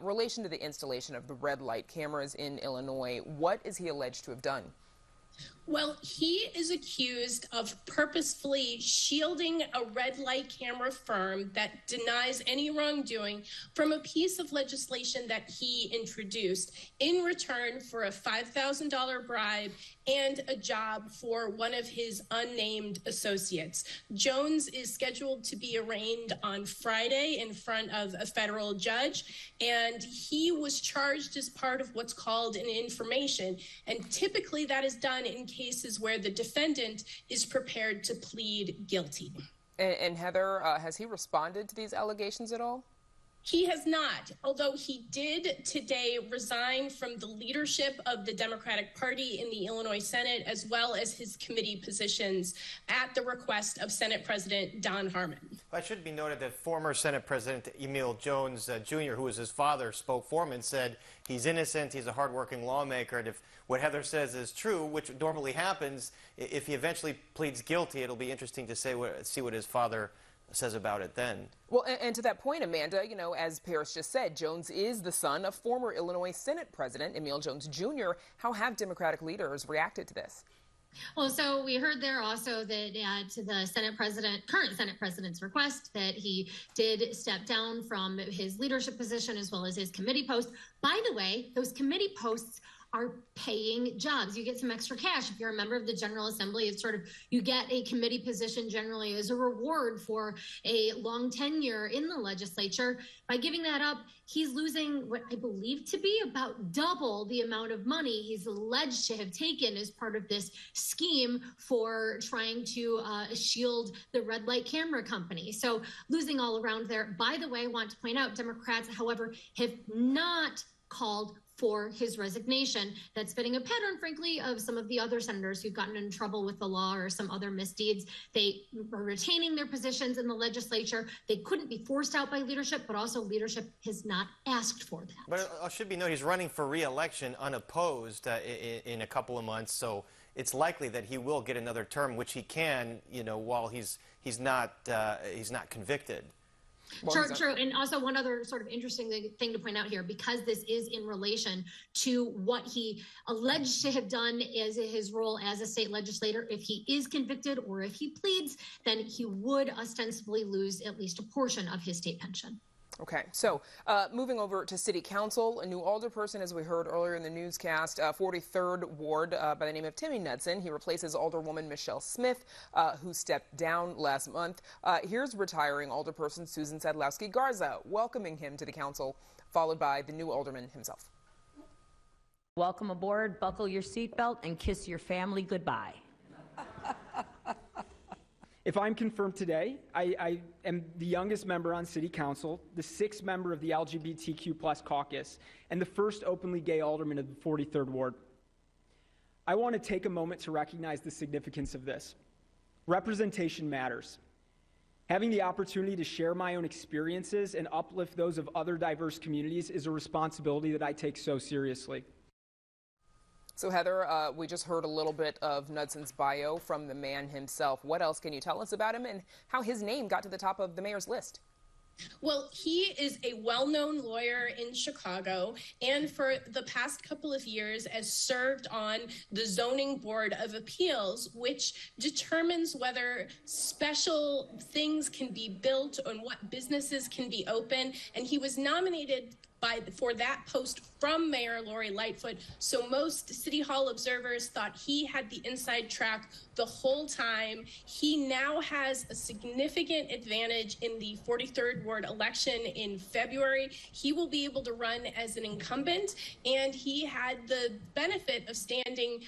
relation to the installation of the red light cameras in Illinois. What is he alleged to have done? Well, he is accused of purposefully shielding a red light camera firm that denies any wrongdoing from a piece of legislation that he introduced in return for a $5,000 bribe and a job for one of his unnamed associates. Jones is scheduled to be arraigned on Friday in front of a federal judge, and he was charged as part of what's called an information. And typically that is done in cases where the defendant is prepared to plead guilty. And Heather, has he responded to these allegations at all? He has not, although he did today resign from the leadership of the Democratic Party in the Illinois Senate, as well as his committee positions at the request of Senate President Don Harmon. It should be noted that former Senate President Emil Jones Jr., who was his father, spoke for him and said he's innocent, he's a hardworking lawmaker, and if what Heather says is true, which normally happens, if he eventually pleads guilty, it'll be interesting to see what his father says about it then. Well, and to that point, Amanda, you know, as Paris just said, Jones is the son of former Illinois Senate President Emil Jones Jr. How have Democratic leaders reacted to this? Well, so we heard there also that to the current Senate President's request that he did step down from his leadership position as well as his committee post. By the way, those committee posts are paying jobs. You get some extra cash. If you're a member of the General Assembly, it's sort of, you get a committee position generally as a reward for a long tenure in the legislature. By giving that up, he's losing what I believe to be about double the amount of money he's alleged to have taken as part of this scheme for trying to shield the red light camera company. So losing all around there. By the way, I want to point out Democrats, however, have not called for his resignation. That's fitting a pattern, frankly, of some of the other senators who've gotten in trouble with the law or some other misdeeds. They are retaining their positions in the legislature. They couldn't be forced out by leadership, but also leadership has not asked for that. But it should be noted he's running for re-election unopposed in a couple of months, so it's likely that he will get another term, which he can, you know, while he's not convicted. True. And also one other sort of interesting thing to point out here, because this is in relation to what he alleged to have done as his role as a state legislator. If he is convicted or if he pleads, then he would ostensibly lose at least a portion of his state pension. Okay, so moving over to City Council, a new alderperson, as we heard earlier in the newscast, 43rd Ward by the name of Timmy Knudsen. He replaces Alderwoman Michelle Smith, who stepped down last month. Here's retiring alderperson Susan Sadlowski-Garza welcoming him to the council, followed by the new alderman himself. Welcome aboard, buckle your seatbelt, and kiss your family goodbye. If I'm confirmed today, I am the youngest member on City Council, the 6th member of the LGBTQ+ caucus, and the first openly gay alderman of the 43rd Ward. I want to take a moment to recognize the significance of this. Representation matters. Having the opportunity to share my own experiences and uplift those of other diverse communities is a responsibility that I take so seriously. So Heather, we just heard a little bit of Knudsen's bio from the man himself. What else can you tell us about him and how his name got to the top of the mayor's list? Well, he is a well-known lawyer in Chicago, and for the past couple of years has served on the Zoning Board of Appeals, which determines whether special things can be built and what businesses can be open. And he was nominated for that post from Mayor Lori Lightfoot. So most City Hall observers thought he had the inside track the whole time. He now has a significant advantage in the 43rd Ward election in February. He will be able to run as an incumbent, and he had the benefit of standing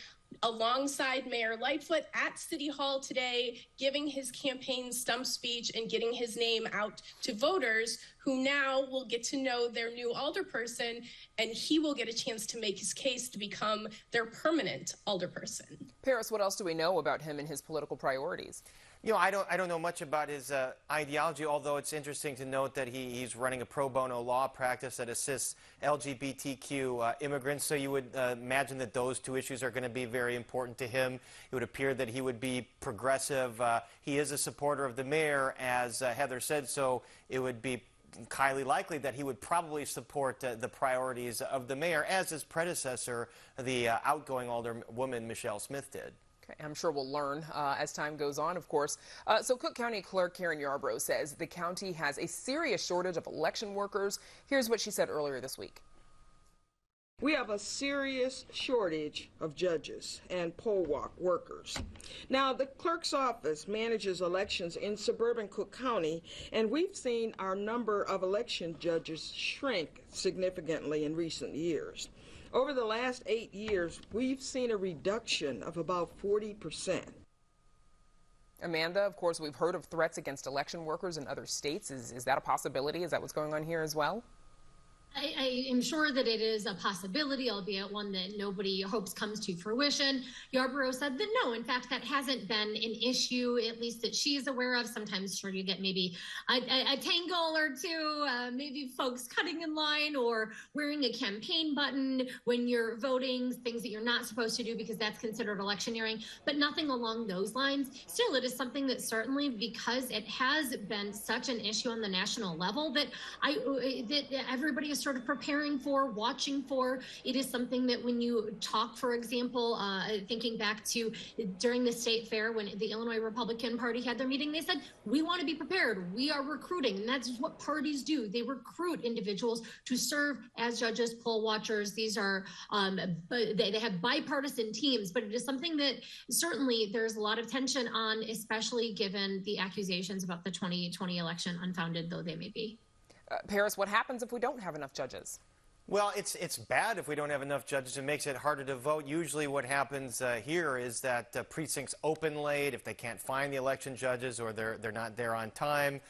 alongside Mayor Lightfoot at City Hall today, giving his campaign stump speech and getting his name out to voters who now will get to know their new alderperson, and he will get a chance to make his case to become their permanent alderperson. Paris, what else do we know about him and his political priorities? You know, I don't know much about his ideology, although it's interesting to note that he's running a pro bono law practice that assists LGBTQ immigrants. So you would imagine that those two issues are going to be very important to him. It would appear that he would be progressive. He is a supporter of the mayor, as Heather said, so it would be highly likely that he would probably support the priorities of the mayor, as his predecessor, the outgoing alderwoman Michelle Smith, did. Okay, I'm sure we'll learn as time goes on, of course. So Cook County Clerk Karen Yarbrough says the county has a serious shortage of election workers. Here's what she said earlier this week. We have a serious shortage of judges and poll workers. Now, the clerk's office manages elections in suburban Cook County, and we've seen our number of election judges shrink significantly in recent years. Over the last 8 years, we've seen a reduction of about 40%. Amanda, of course, we've heard of threats against election workers in other states. Is that a possibility? Is that what's going on here as well? I am sure that it is a possibility, albeit one that nobody hopes comes to fruition. Yarbrough said that no, in fact, that hasn't been an issue, at least that she's aware of. Sometimes sure you get maybe a tangle or two, maybe folks cutting in line or wearing a campaign button when you're voting, things that you're not supposed to do because that's considered electioneering, but nothing along those lines. Still, it is something that certainly, because it has been such an issue on the national level, that everybody is sort of preparing for, watching for. It is something that when you talk, for example, thinking back to during the state fair when the Illinois Republican Party had their meeting, they said, we want to be prepared. We are recruiting. And that's what parties do. They recruit individuals to serve as judges, poll watchers. These are, they have bipartisan teams, but it is something that certainly there's a lot of tension on, especially given the accusations about the 2020 election, unfounded though they may be. Paris, what happens if we don't have enough judges? Well, it's bad if we don't have enough judges. It makes it harder to vote. Usually what happens here is that precincts open late if they can't find the election judges or they're not there on time.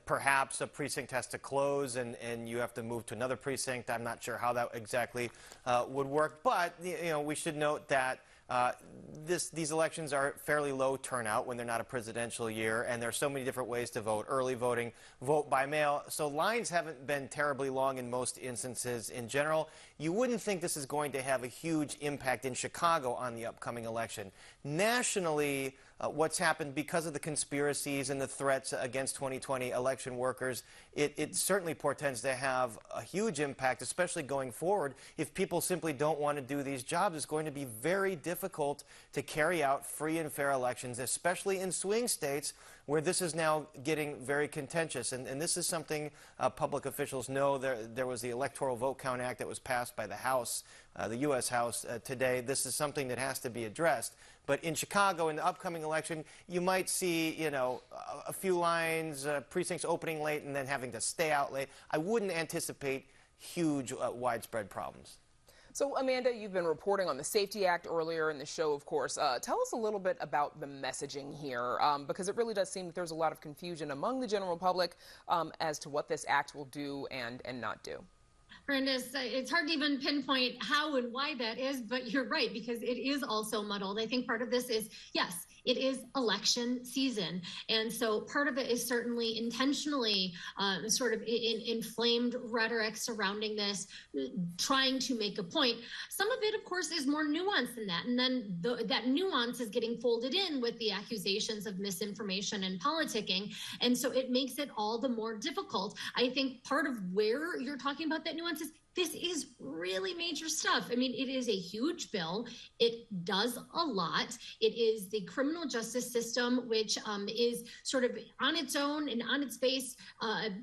Perhaps a precinct has to close and you have to move to another precinct. I'm not sure how that exactly would work. But, we should note that these elections are fairly low turnout when they're not a presidential year, and there are so many different ways to vote. Early voting, vote by mail. So lines haven't been terribly long in most instances in general. You wouldn't think this is going to have a huge impact in Chicago on the upcoming election. Nationally, what's happened because of the conspiracies and the threats against 2020 election workers, it certainly portends to have a huge impact, especially going forward. If people simply don't want to do these jobs, it's going to be very difficult to carry out free and fair elections, especially in swing states where this is now getting very contentious. And this is something public officials know. There was the Electoral Vote Count Act that was passed by the House, the U.S. House today. This is something that has to be addressed. But in Chicago, in the upcoming election, you might see, a few lines, precincts opening late and then having to stay out late. I wouldn't anticipate huge, widespread problems. So, Amanda, you've been reporting on the Safety Act earlier in the show, of course. Tell us a little bit about the messaging here, because it really does seem that there's a lot of confusion among the general public as to what this act will do and not do. Brenda, it's hard to even pinpoint how and why that is, but you're right, because it is also muddled. I think part of this is, yes, it is election season. And so part of it is certainly intentionally sort of inflamed rhetoric surrounding this, trying to make a point. Some of it, of course, is more nuanced than that. And then that nuance is getting folded in with the accusations of misinformation and politicking. And so it makes it all the more difficult. I think part of where you're talking about that nuance is this is really major stuff. I mean, it is a huge bill. It does a lot. It is the criminal justice system, which is sort of on its own and on its face,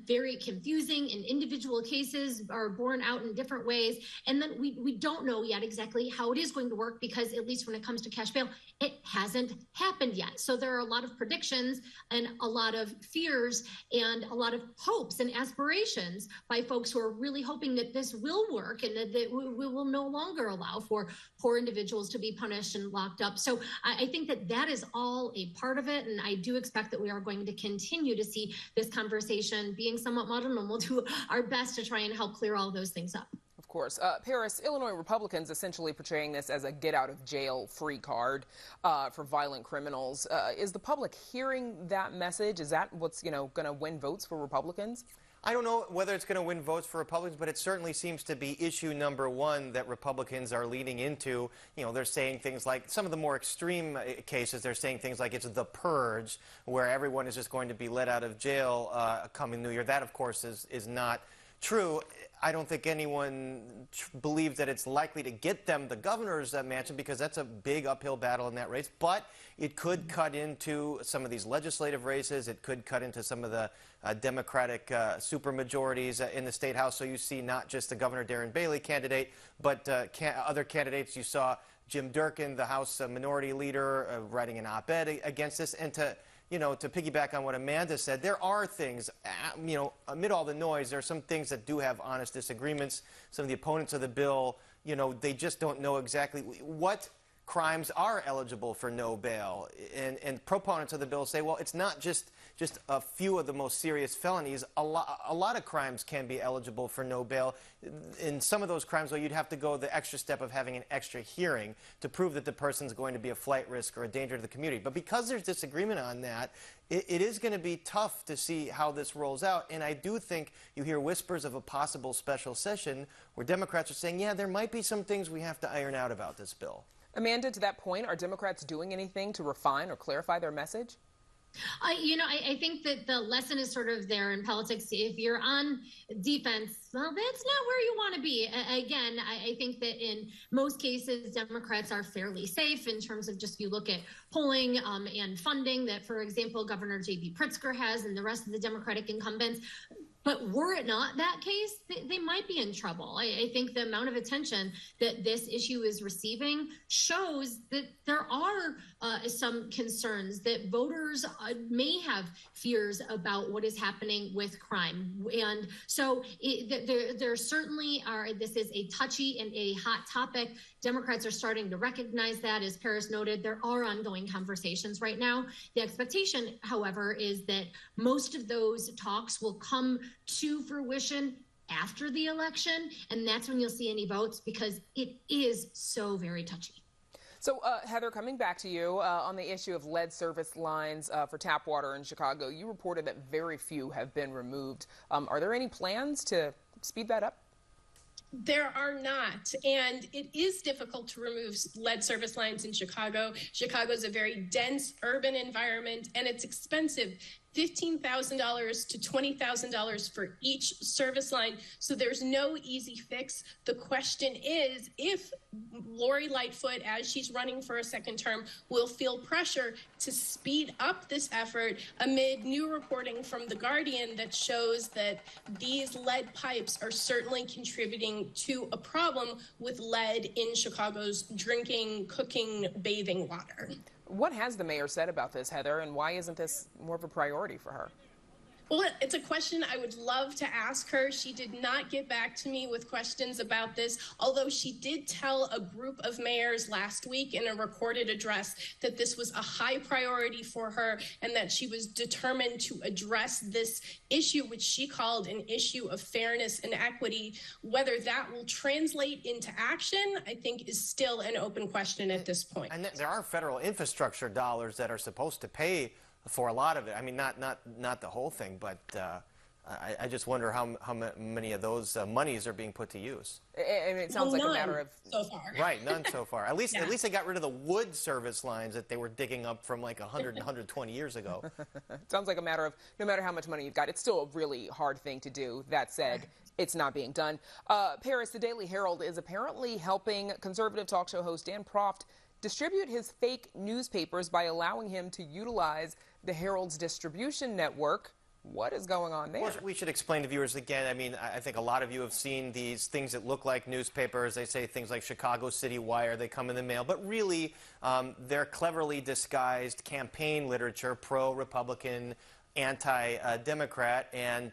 very confusing, and individual cases are borne out in different ways. And then we don't know yet exactly how it is going to work because, at least when it comes to cash bail, it hasn't happened yet. So there are a lot of predictions and a lot of fears and a lot of hopes and aspirations by folks who are really hoping that this will work and that we will no longer allow for poor individuals to be punished and locked up. So I think that is all a part of it. And I do expect that we are going to continue to see this conversation being somewhat muddled, and we'll do our best to try and help clear all those things up. Of course. Paris, Illinois Republicans essentially portraying this as a get-out-of-jail-free card for violent criminals. Is the public hearing that message? Is that what's, going to win votes for Republicans? I don't know whether it's going to win votes for Republicans, but it certainly seems to be issue number one that Republicans are leaning into. They're saying things like, some of the more extreme cases, they're saying things like it's the purge, where everyone is just going to be let out of jail coming New Year. That, of course, is not true, I don't think anyone believes that it's likely to get them the governor's mansion, because that's a big uphill battle in that race. But it could cut into some of these legislative races. It could cut into some of the Democratic supermajorities in the State House. So you see not just the Governor Darren Bailey candidate, but other candidates. You saw Jim Durkin, the House Minority Leader, writing an op-ed against this. And to piggyback on what Amanda said, there are things, amid all the noise, there are some things that do have honest disagreements. Some of the opponents of the bill, they just don't know exactly what crimes are eligible for no bail. And proponents of the bill say, well, it's not just a few of the most serious felonies. A lot of crimes can be eligible for no bail. In some of those crimes, though, you'd have to go the extra step of having an extra hearing to prove that the person's going to be a flight risk or a danger to the community. But because there's disagreement on that, it is going to be tough to see how this rolls out. And I do think you hear whispers of a possible special session where Democrats are saying, yeah, there might be some things we have to iron out about this bill. Amanda, to that point, are Democrats doing anything to refine or clarify their message? I think that the lesson is sort of there in politics. If you're on defense, well, that's not where you want to be. Again, I think that in most cases, Democrats are fairly safe in terms of just you look at polling and funding that, for example, Governor J.B. Pritzker has and the rest of the Democratic incumbents. But were it not that case, they might be in trouble. I think the amount of attention that this issue is receiving shows that there are some concerns that voters may have fears about what is happening with crime. And so there certainly are, this is a touchy and a hot topic. Democrats are starting to recognize that. As Paris noted, there are ongoing conversations right now. The expectation, however, is that most of those talks will come to fruition after the election, and that's when you'll see any votes, because it is so very touchy. So, Heather, coming back to you on the issue of lead service lines for tap water in Chicago, you reported that very few have been removed. Are there any plans to speed that up? There are not, and it is difficult to remove lead service lines in Chicago. Chicago is a very dense urban environment, and it's expensive. $15,000 to $20,000 for each service line. So there's no easy fix. The question is if Lori Lightfoot, as she's running for a second term, will feel pressure to speed up this effort amid new reporting from The Guardian that shows that these lead pipes are certainly contributing to a problem with lead in Chicago's drinking, cooking, bathing water. What has the mayor said about this, Heather, and why isn't this more of a priority for her? Well, it's a question I would love to ask her. She did not get back to me with questions about this, although she did tell a group of mayors last week in a recorded address that this was a high priority for her and that she was determined to address this issue, which she called an issue of fairness and equity. Whether that will translate into action, I think, is still an open question at this point. And there are federal infrastructure dollars that are supposed to pay for a lot of it. I mean, not the whole thing, but I just wonder how many of those monies are being put to use. I mean, it sounds like a matter of so far. Right, none so far. At least they got rid of the wood service lines that they were digging up from like 100 and 120 years ago. It sounds like a matter of no matter how much money you've got, it's still a really hard thing to do. That said, it's not being done. Paris, the Daily Herald is apparently helping conservative talk show host Dan Proft distribute his fake newspapers by allowing him to utilize the Herald's distribution network. What is going on there? Well, we should explain to viewers again. I mean, I think a lot of you have seen these things that look like newspapers. They say things like Chicago City Wire. They come in the mail. But really, they're cleverly disguised campaign literature, pro-Republican, anti-Democrat. And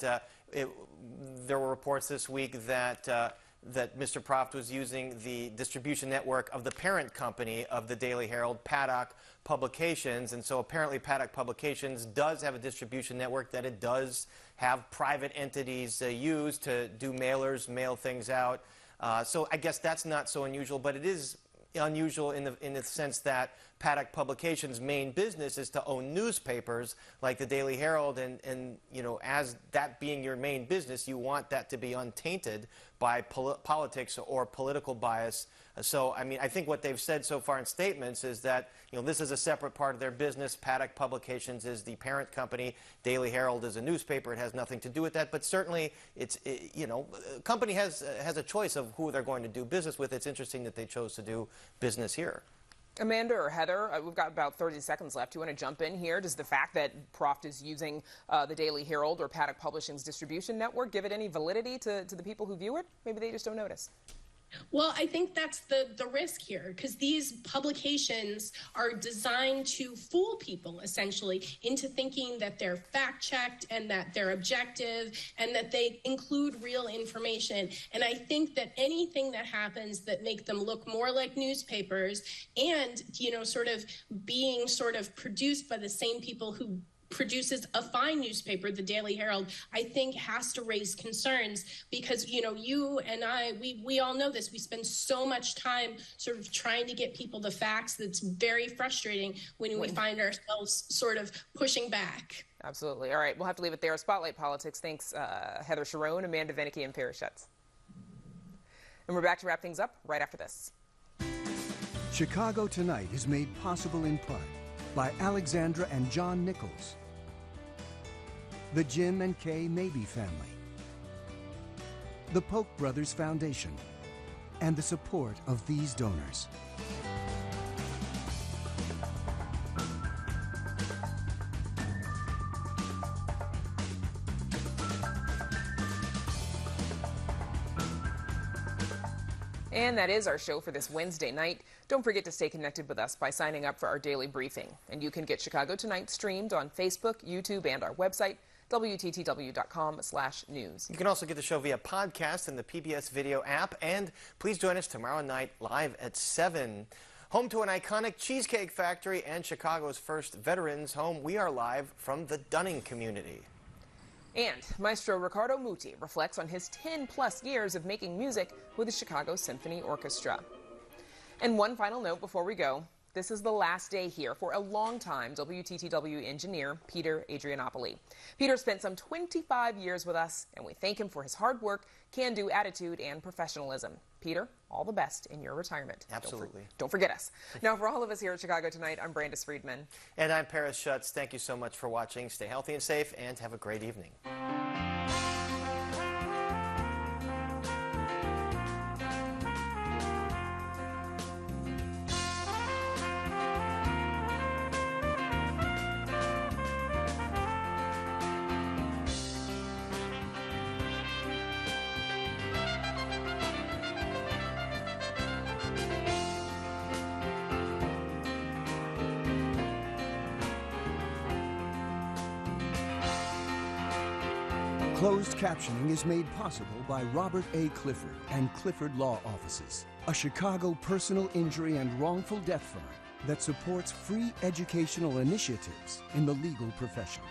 there were reports this week that Mr. Proft was using the distribution network of the parent company of the Daily Herald, Paddock Publications. And so apparently Paddock Publications does have a distribution network that it does have private entities use to do mailers, mail things out. So I guess that's not so unusual, but it is unusual in the sense that Paddock Publications' main business is to own newspapers like the Daily Herald, and you know, as that being your main business, you want that to be untainted by politics or political bias So, I mean, I think what they've said so far in statements is that, this is a separate part of their business. Paddock Publications is the parent company. Daily Herald is a newspaper. It has nothing to do with that. But certainly, a company has a choice of who they're going to do business with. It's interesting that they chose to do business here. Amanda or Heather, we've got about 30 seconds left. Do you want to jump in here? Does the fact that Proft is using the Daily Herald or Paddock Publishing's distribution network give it any validity to the people who view it? Maybe they just don't notice. Well, I think that's the risk here, because these publications are designed to fool people, essentially, into thinking that they're fact-checked and that they're objective and that they include real information. And I think that anything that happens that make them look more like newspapers and, sort of being produced by the same people who produces a fine newspaper, the Daily Herald, I think has to raise concerns because, you and I, we all know this. We spend so much time sort of trying to get people the facts that's very frustrating when we find ourselves sort of pushing back. Absolutely. All right, we'll have to leave it there. Spotlight Politics. Thanks, Heather Sharon, Amanda Venicky, and Paris Schutz. And we're back to wrap things up right after this. Chicago Tonight is made possible in part by Alexandra and John Nichols, the Jim and Kay Mabey family, the Polk Brothers Foundation, and the support of these donors. And that is our show for this Wednesday night. Don't forget to stay connected with us by signing up for our daily briefing. And you can get Chicago Tonight streamed on Facebook, YouTube, and our website, WTTW.com/news. You can also get the show via podcast in the PBS Video app. And please join us tomorrow night live at 7. Home to an iconic cheesecake factory and Chicago's first veterans home, we are live from the Dunning community. And Maestro Riccardo Muti reflects on his 10-plus years of making music with the Chicago Symphony Orchestra. And one final note before we go. This is the last day here for a longtime WTTW engineer, Peter Adrianopoli. Peter spent some 25 years with us, and we thank him for his hard work, can-do attitude, and professionalism. Peter, all the best in your retirement. Absolutely. Don't forget us. Now, for all of us here at Chicago Tonight, I'm Brandis Friedman. And I'm Paris Schutz. Thank you so much for watching. Stay healthy and safe, and have a great evening. Closed captioning is made possible by Robert A. Clifford and Clifford Law Offices, a Chicago personal injury and wrongful death firm that supports free educational initiatives in the legal profession.